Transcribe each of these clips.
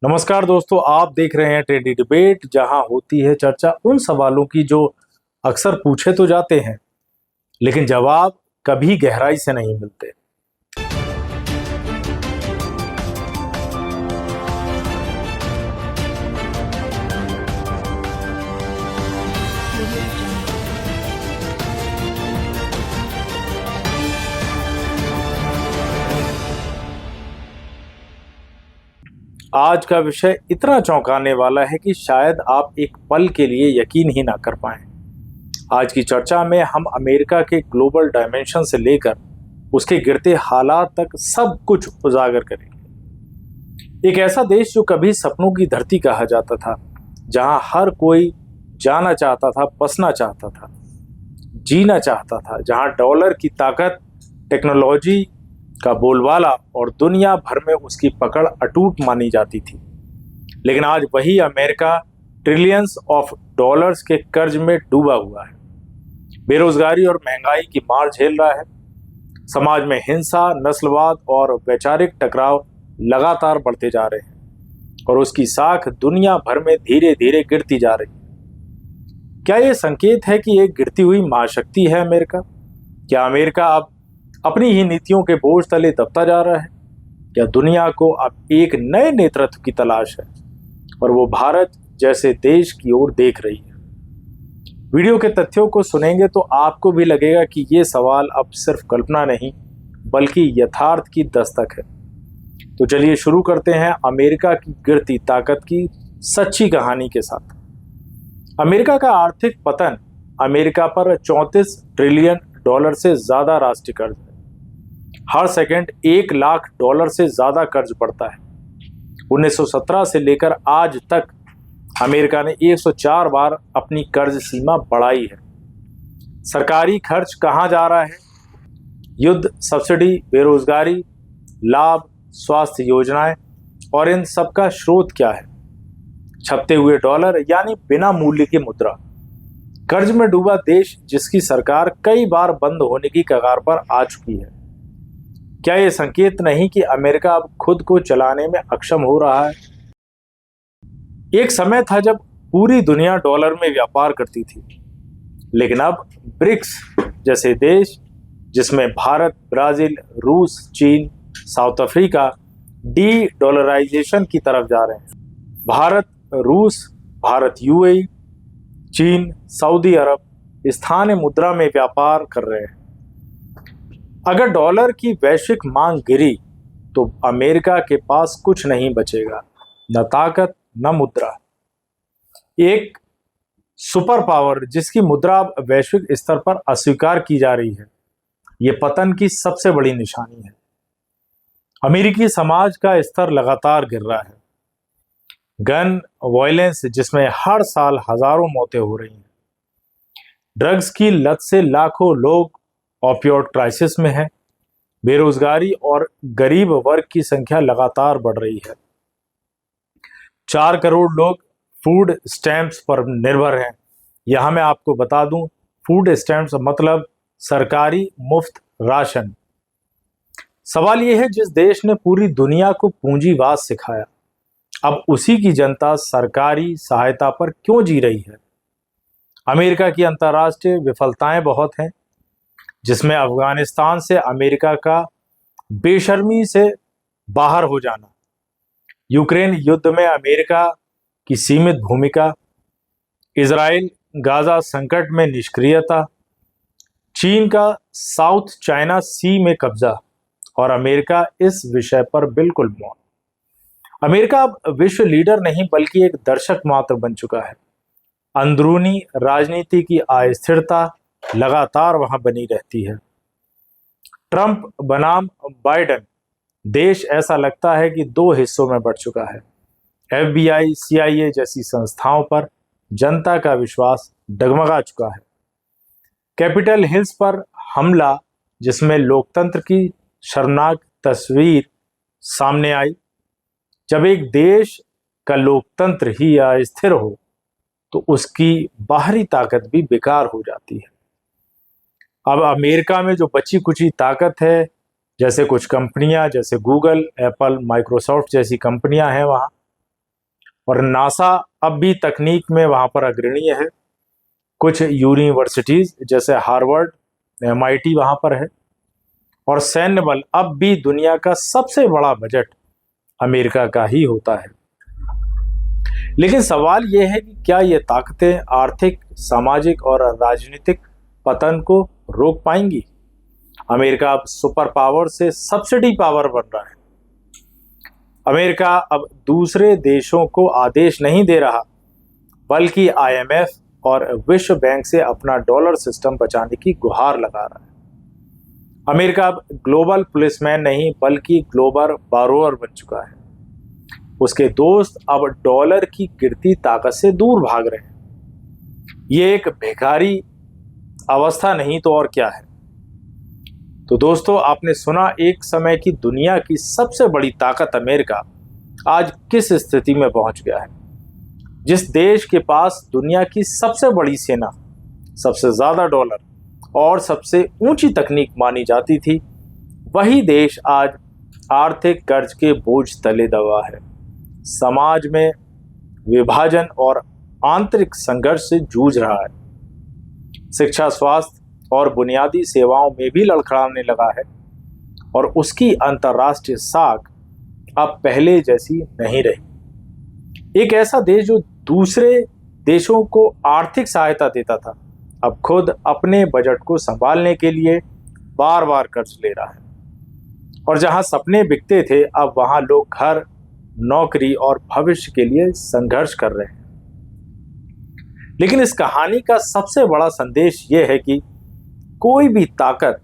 नमस्कार दोस्तों, आप देख रहे हैं ट्रेंडी डिबेट, जहां होती है चर्चा उन सवालों की जो अक्सर पूछे तो जाते हैं लेकिन जवाब कभी गहराई से नहीं मिलते। आज का विषय इतना चौंकाने वाला है कि शायद आप एक पल के लिए यकीन ही ना कर पाएं। आज की चर्चा में हम अमेरिका के ग्लोबल डायमेंशन से लेकर उसके गिरते हालात तक सब कुछ उजागर करेंगे। एक ऐसा देश जो कभी सपनों की धरती कहा जाता था, जहां हर कोई जाना चाहता था, बसना चाहता था, जीना चाहता था, जहां डॉलर की ताकत, टेक्नोलॉजी का बोलबाला और दुनिया भर में उसकी पकड़ अटूट मानी जाती थी। लेकिन आज वही अमेरिका ट्रिलियंस ऑफ डॉलर्स के कर्ज में डूबा हुआ है, बेरोजगारी और महंगाई की मार झेल रहा है। समाज में हिंसा, नस्लवाद और वैचारिक टकराव लगातार बढ़ते जा रहे हैं और उसकी साख दुनिया भर में धीरे धीरे गिरती जा रही है। क्या यह संकेत है कि एक गिरती हुई महाशक्ति है अमेरिका? क्या अमेरिका अब अपनी ही नीतियों के बोझ तले दबता जा रहा है? क्या दुनिया को अब एक नए नेतृत्व की तलाश है और वो भारत जैसे देश की ओर देख रही है? वीडियो के तथ्यों को सुनेंगे तो आपको भी लगेगा कि ये सवाल अब सिर्फ कल्पना नहीं बल्कि यथार्थ की दस्तक है। तो चलिए शुरू करते हैं अमेरिका की गिरती ताकत की सच्ची कहानी के साथ। अमेरिका का आर्थिक पतन, अमेरिका पर 34 ट्रिलियन डॉलर से ज्यादा राष्ट्रीय कर्ज है। हर सेकंड 1 लाख डॉलर से ज्यादा कर्ज बढ़ता है। 1917 से लेकर आज तक अमेरिका ने 104 बार अपनी कर्ज सीमा बढ़ाई है। सरकारी खर्च कहां जा रहा है? युद्ध, सब्सिडी, बेरोजगारी, लाभ, स्वास्थ्य योजनाएं, और इन सब का स्रोत क्या है? छपते हुए डॉलर यानी बिना मूल्य की मुद्रा। कर्ज में डूबा देश जिसकी सरकार कई बार बंद होने की कगार पर आ चुकी है। क्या यह संकेत नहीं कि अमेरिका अब खुद को चलाने में अक्षम हो रहा है? एक समय था जब पूरी दुनिया डॉलर में व्यापार करती थी, लेकिन अब ब्रिक्स जैसे देश, जिसमें भारत, ब्राजील, रूस, चीन, साउथ अफ्रीका, डी डॉलराइजेशन की तरफ जा रहे हैं। भारत यूएई, चीन, सऊदी अरब स्थानीय मुद्रा में व्यापार कर रहे हैं। अगर डॉलर की वैश्विक मांग गिरी तो अमेरिका के पास कुछ नहीं बचेगा, न ताकत न मुद्रा। एक सुपर पावर जिसकी मुद्रा अब वैश्विक स्तर पर अस्वीकार की जा रही है, यह पतन की सबसे बड़ी निशानी है। अमेरिकी समाज का स्तर लगातार गिर रहा है। गन वायलेंस, जिसमें हर साल हजारों मौतें हो रही हैं। ड्रग्स की लत से लाखों लोग ऑपियोइड क्राइसिस में है। बेरोजगारी और गरीब वर्ग की संख्या लगातार बढ़ रही है। 4 करोड़ लोग फूड स्टैम्प्स पर निर्भर हैं। यहां मैं आपको बता दूं, फूड स्टैम्प्स मतलब सरकारी मुफ्त राशन। सवाल यह है, जिस देश ने पूरी दुनिया को पूंजीवाद सिखाया, अब उसी की जनता सरकारी सहायता पर क्यों जी रही है? अमेरिका की अंतर्राष्ट्रीय विफलताएं बहुत हैं, जिसमें अफगानिस्तान से अमेरिका का बेशर्मी से बाहर हो जाना, यूक्रेन युद्ध में अमेरिका की सीमित भूमिका, इजराइल गाजा संकट में निष्क्रियता, चीन का साउथ चाइना सी में कब्जा और अमेरिका इस विषय पर बिल्कुल मौन। अमेरिका अब विश्व लीडर नहीं बल्कि एक दर्शक मात्र बन चुका है। अंदरूनी राजनीति की अस्थिरता लगातार वहां बनी रहती है। ट्रंप बनाम बाइडेन, देश ऐसा लगता है कि 2 हिस्सों में बढ़ चुका है। FBI, CIA जैसी संस्थाओं पर जनता का विश्वास डगमगा चुका है। कैपिटल हिल्स पर हमला, जिसमें लोकतंत्र की शर्मनाक तस्वीर सामने आई। जब एक देश का लोकतंत्र ही अस्थिर हो तो उसकी बाहरी ताकत भी बेकार हो जाती है। अब अमेरिका में जो बची कुची ताकत है, जैसे कुछ कंपनियां, जैसे गूगल, एप्पल, माइक्रोसॉफ्ट जैसी कंपनियां हैं, वहां और नासा अब भी तकनीक में वहाँ पर अग्रणीय है। कुछ यूनिवर्सिटीज जैसे हार्वर्ड, MIT वहाँ पर है। और सैन्य बल अब भी दुनिया का सबसे बड़ा बजट अमेरिका का ही होता है। लेकिन सवाल यह है कि क्या ये ताकतें आर्थिक, सामाजिक और राजनीतिक पतन को रोक पाएंगी? अमेरिका अब सुपर पावर से सब्सिडी पावर बन रहा है। अमेरिका अब दूसरे देशों को आदेश नहीं दे रहा, बल्कि IMF और विश्व बैंक से अपना डॉलर सिस्टम बचाने की गुहार लगा रहा है। अमेरिका अब ग्लोबल पुलिसमैन नहीं, बल्कि ग्लोबल बारोअर बन चुका है। उसके दोस्त अब डॉलर की गिरती ताकत से दूर भाग रहे हैं। ये एक भिखारी अवस्था नहीं तो और क्या है। तो दोस्तों, आपने सुना एक समय की दुनिया की सबसे बड़ी ताकत अमेरिका आज किस स्थिति में पहुंच गया है। जिस देश के पास दुनिया की सबसे बड़ी सेना, सबसे ज्यादा डॉलर और सबसे ऊंची तकनीक मानी जाती थी, वही देश आज आर्थिक कर्ज के बोझ तले दबा है, समाज में विभाजन और आंतरिक संघर्ष से जूझ रहा है, शिक्षा, स्वास्थ्य और बुनियादी सेवाओं में भी लड़खड़ाने लगा है, और उसकी अंतर्राष्ट्रीय साख अब पहले जैसी नहीं रही। एक ऐसा देश जो दूसरे देशों को आर्थिक सहायता देता था, अब खुद अपने बजट को संभालने के लिए बार बार कर्ज ले रहा है। और जहां सपने बिकते थे, अब वहां लोग घर, नौकरी और भविष्य के लिए संघर्ष कर रहे हैं। लेकिन इस कहानी का सबसे बड़ा संदेश यह है कि कोई भी ताकत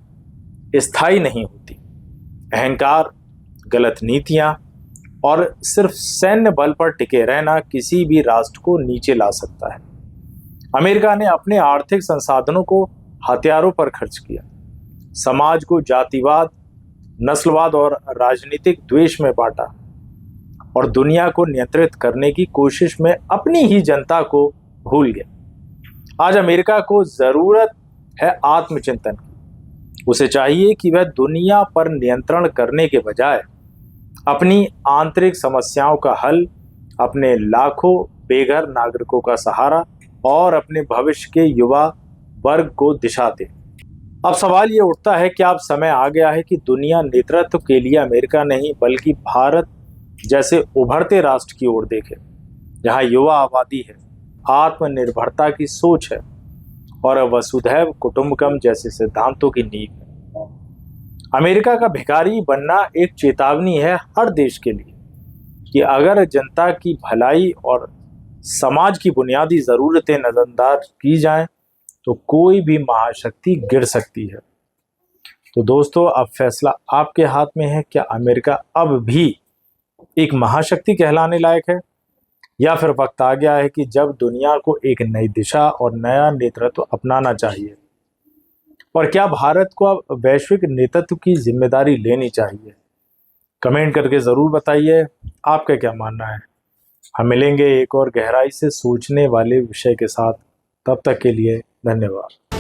स्थायी नहीं होती। अहंकार, गलत नीतियां और सिर्फ सैन्य बल पर टिके रहना किसी भी राष्ट्र को नीचे ला सकता है। अमेरिका ने अपने आर्थिक संसाधनों को हथियारों पर खर्च किया, समाज को जातिवाद, नस्लवाद और राजनीतिक द्वेष में बांटा, और दुनिया को नियंत्रित करने की कोशिश में अपनी ही जनता को भूल गया। आज अमेरिका को जरूरत है आत्मचिंतन की। उसे चाहिए कि वह दुनिया पर नियंत्रण करने के बजाय अपनी आंतरिक समस्याओं का हल, अपने लाखों बेघर नागरिकों का सहारा और अपने भविष्य के युवा वर्ग को दिशा दे। अब सवाल ये उठता है कि अब समय आ गया है कि दुनिया नेतृत्व के लिए अमेरिका नहीं, बल्कि भारत जैसे उभरते राष्ट्र की ओर देखे, जहां युवा आबादी है, आत्मनिर्भरता की सोच है और वसुधैव कुटुंबकम जैसे सिद्धांतों की नींव है। अमेरिका का भिखारी बनना एक चेतावनी है हर देश के लिए कि अगर जनता की भलाई और समाज की बुनियादी जरूरतें नजरअंदाज की जाएं, तो कोई भी महाशक्ति गिर सकती है। तो दोस्तों, अब फैसला आपके हाथ में है। क्या अमेरिका अब भी एक महाशक्ति कहलाने लायक है, या फिर वक्त आ गया है कि जब दुनिया को एक नई दिशा और नया नेतृत्व अपनाना चाहिए? और क्या भारत को अब वैश्विक नेतृत्व की जिम्मेदारी लेनी चाहिए? कमेंट करके जरूर बताइए आपका क्या मानना है। हम मिलेंगे एक और गहराई से सोचने वाले विषय के साथ। तब तक के लिए धन्यवाद।